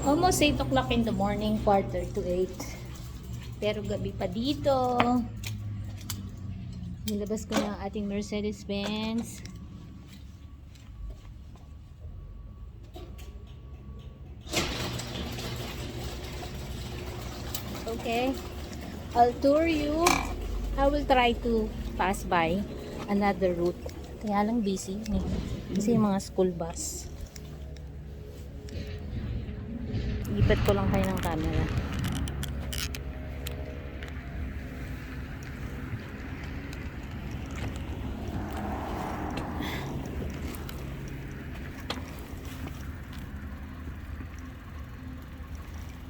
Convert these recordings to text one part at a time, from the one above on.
Almost 8 o'clock in the morning, quarter to 8. Pero gabi pa dito. Nilabas ko na ang ating Mercedes-Benz. Okay. I'll tour you. I will try to pass by another route. Kaya lang busy. Kasi yung mga school bus. Lipat ko lang kayo ng camera.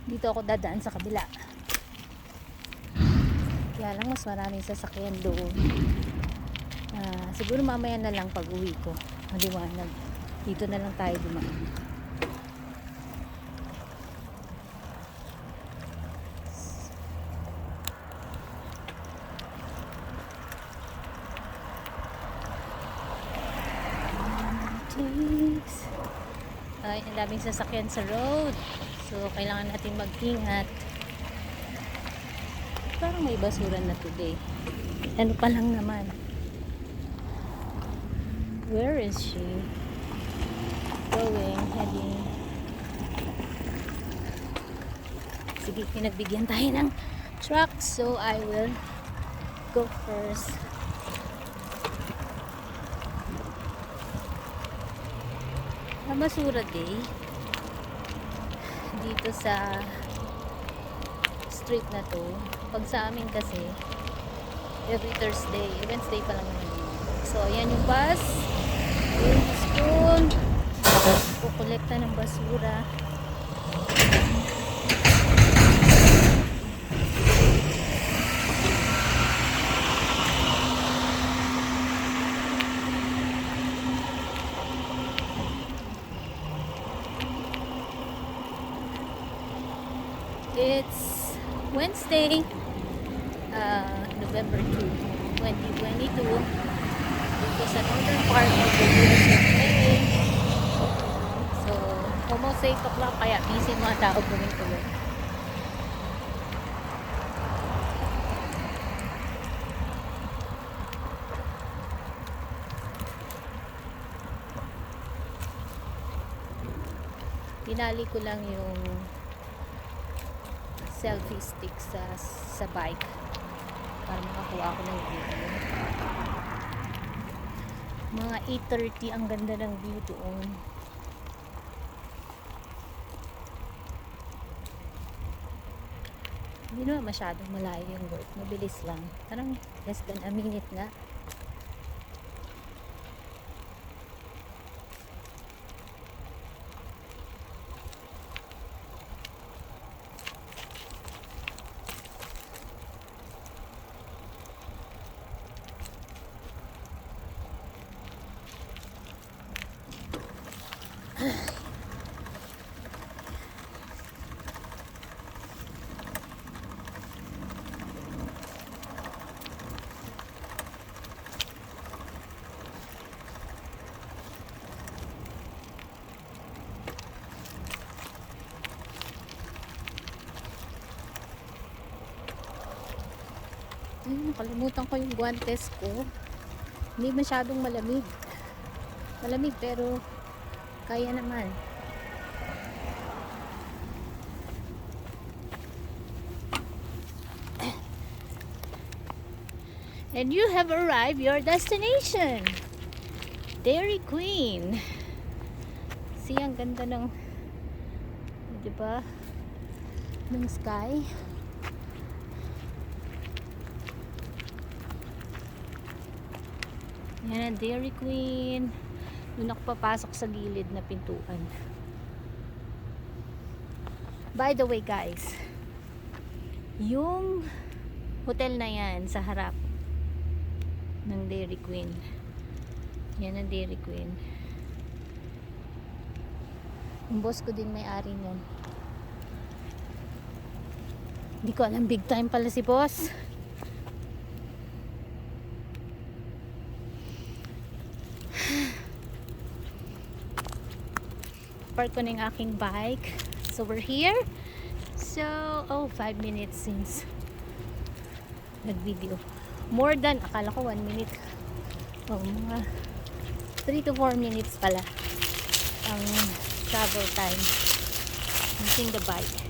Dito ako dadaan sa kabila. Kaya lang mas maraming sasakyan doon. Siguro mamaya na lang pag uwi ko. Maliwanag. Dito na lang tayo dumaan. Ay, ang daming sasakyan sa road. So, kailangan natin mag-ingat. Parang may basura na today. Ano pa lang naman. Where is she? Going, heading. Sige, pinagbigyan tayo ng truck. So, I will go first. Basura day dito sa street na to. Pag sa amin kasi every Thursday, Wednesday pa lang naman. So ayan yung bus, yung school, kukolekta ng basura. It's Wednesday, November 2, 2022. Dito sa northern part of the USA. So, almost 8 o'clock kaya busy mga tao tuloy-tuloy. Pinali ko lang yung selfie stick sa bike para makakuha ako ng video. Mga 8:30 ang ganda ng view doon. Hindi naman masyadong malayo yung work, mabilis lang, parang less than a minute na. Ay, nakalimutan ko yung guantes ko. Hindi masyadong malamig. Malamig pero kaya naman. And you have arrived your destination. Dairy Queen. See, ang ganda ng, diba, ng sky. Yan ang Dairy Queen. Doon ako papasok sa gilid na pintuan. By the way guys, yung hotel na yan sa harap ng Dairy Queen. Yan ang Dairy Queen. Yung boss ko din may-ari nun. Hindi ko alam, big time pala si boss. Park ko na yung aking bike. So we're here. So, 5 minutes since nag-video. More than, akala ko 1 minute. Mga 3 to 4 minutes pala ang travel time using the bike.